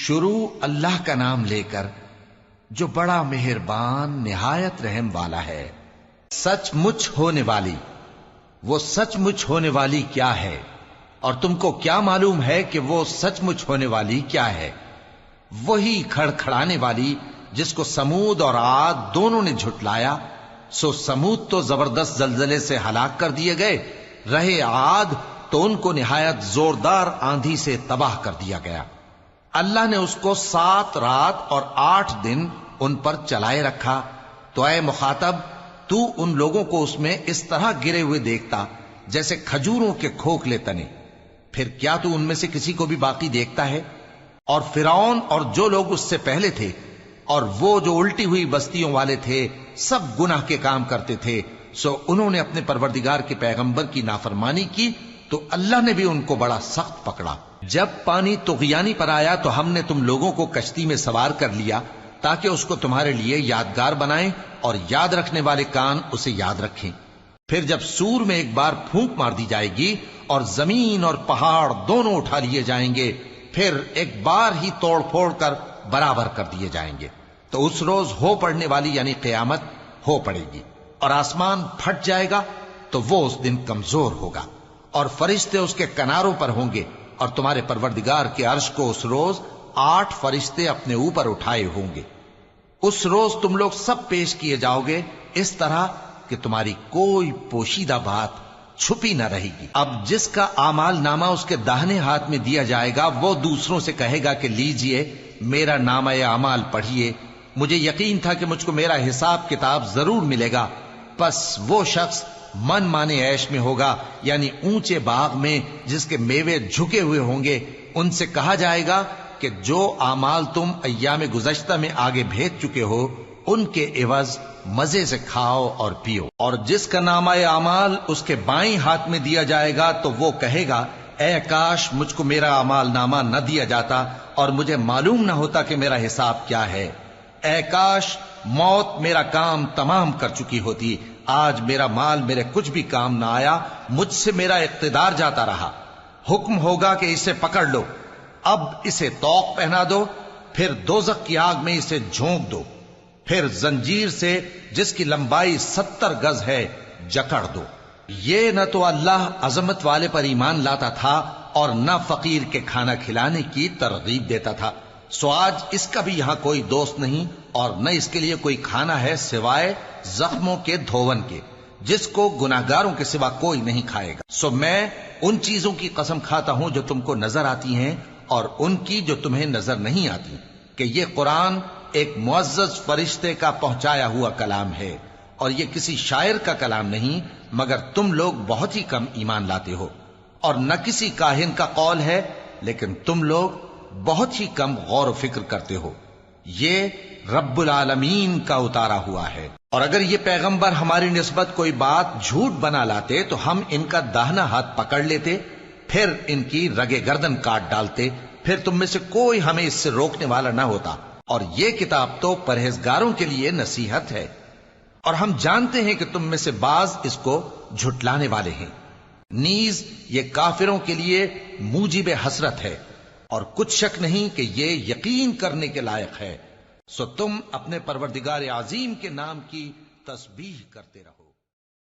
شروع اللہ کا نام لے کر جو بڑا مہربان نہایت رحم والا ہے۔ سچ مچ ہونے والی، وہ سچ مچ ہونے والی کیا ہے؟ اور تم کو کیا معلوم ہے کہ وہ سچ مچ ہونے والی کیا ہے؟ وہی کھڑکھڑانے والی جس کو سمود اور عاد دونوں نے جھٹلایا۔ سو سمود تو زبردست زلزلے سے ہلاک کر دیے گئے، رہے عاد تو ان کو نہایت زوردار آندھی سے تباہ کر دیا گیا۔ اللہ نے اس کو 7 رات اور 8 دن ان پر چلائے رکھا، تو اے مخاطب تو ان لوگوں کو اس میں اس طرح گرے ہوئے دیکھتا جیسے کھجوروں کے کھوکھلے تنے، پھر کیا تو ان میں سے کسی کو بھی باقی دیکھتا ہے؟ اور فرعون اور جو لوگ اس سے پہلے تھے اور وہ جو الٹی ہوئی بستیوں والے تھے سب گناہ کے کام کرتے تھے، سو انہوں نے اپنے پروردگار کے پیغمبر کی نافرمانی کی تو اللہ نے بھی ان کو بڑا سخت پکڑا۔ جب پانی طغیانی پر آیا تو ہم نے تم لوگوں کو کشتی میں سوار کر لیا تاکہ اس کو تمہارے لیے یادگار بنائیں اور یاد رکھنے والے کان اسے یاد رکھیں۔ پھر جب سور میں ایک بار پھونک مار دی جائے گی اور زمین اور پہاڑ دونوں اٹھا لیے جائیں گے، پھر ایک بار ہی توڑ پھوڑ کر برابر کر دیے جائیں گے، تو اس روز ہو پڑنے والی یعنی قیامت ہو پڑے گی، اور آسمان پھٹ جائے گا تو وہ اس دن کمزور ہوگا، اور فرشتے اس کے کناروں پر ہوں گے، اور تمہارے پروردگار کے عرش کو اس روز 8 فرشتے اپنے اوپر اٹھائے ہوں گے۔ اس روز تم لوگ سب پیش کیے جاؤ گے اس طرح کہ تمہاری کوئی پوشیدہ بات چھپی نہ رہے گی۔ اب جس کا اعمال نامہ اس کے داہنے ہاتھ میں دیا جائے گا وہ دوسروں سے کہے گا کہ لیجئے میرا نامہ اعمال پڑھیے، مجھے یقین تھا کہ مجھ کو میرا حساب کتاب ضرور ملے گا۔ پس وہ شخص من مانے عیش میں ہوگا، یعنی اونچے باغ میں جس کے میوے جھکے ہوئے ہوں گے۔ ان سے کہا جائے گا کہ جو اعمال تم ایام گزشتہ میں آگے بھیج چکے ہو ان کے عوض مزے سے کھاؤ اور پیو۔ اور جس کا نامہ اعمال اس کے بائیں ہاتھ میں دیا جائے گا تو وہ کہے گا اے کاش مجھ کو میرا اعمال نامہ نہ دیا جاتا اور مجھے معلوم نہ ہوتا کہ میرا حساب کیا ہے۔ اے کاش موت میرا کام تمام کر چکی ہوتی، آج میرا مال میرے کچھ بھی کام نہ آیا، مجھ سے میرا اقتدار جاتا رہا۔ حکم ہوگا کہ اسے پکڑ لو، اب اسے طوق پہنا دو، پھر دوزخ کی آگ میں اسے جھونک دو، پھر زنجیر سے جس کی لمبائی 70 گز ہے جکڑ دو۔ یہ نہ تو اللہ عظمت والے پر ایمان لاتا تھا اور نہ فقیر کے کھانا کھلانے کی ترغیب دیتا تھا، سو آج اس کا بھی یہاں کوئی دوست نہیں اور نہ اس کے لیے کوئی کھانا ہے سوائے زخموں کے دھون کے، جس کو گناہگاروں کے سوا کوئی نہیں کھائے گا۔ سو میں ان چیزوں کی قسم کھاتا ہوں جو تم کو نظر آتی ہیں اور ان کی جو تمہیں نظر نہیں آتی، کہ یہ قرآن ایک معزز فرشتے کا پہنچایا ہوا کلام ہے اور یہ کسی شاعر کا کلام نہیں، مگر تم لوگ بہت ہی کم ایمان لاتے ہو، اور نہ کسی کاہن کا قول ہے لیکن تم لوگ بہت ہی کم غور و فکر کرتے ہو۔ یہ رب العالمین کا اتارا ہوا ہے، اور اگر یہ پیغمبر ہماری نسبت کوئی بات جھوٹ بنا لاتے تو ہم ان کا داہنا ہاتھ پکڑ لیتے، پھر ان کی رگے گردن کاٹ ڈالتے، پھر تم میں سے کوئی ہمیں اس سے روکنے والا نہ ہوتا۔ اور یہ کتاب تو پرہیزگاروں کے لیے نصیحت ہے، اور ہم جانتے ہیں کہ تم میں سے بعض اس کو جھٹلانے والے ہیں، نیز یہ کافروں کے لیے موجب حسرت ہے، اور کچھ شک نہیں کہ یہ یقین کرنے کے لائق ہے۔ سو تم اپنے پروردگار عظیم کے نام کی تسبیح کرتے رہو۔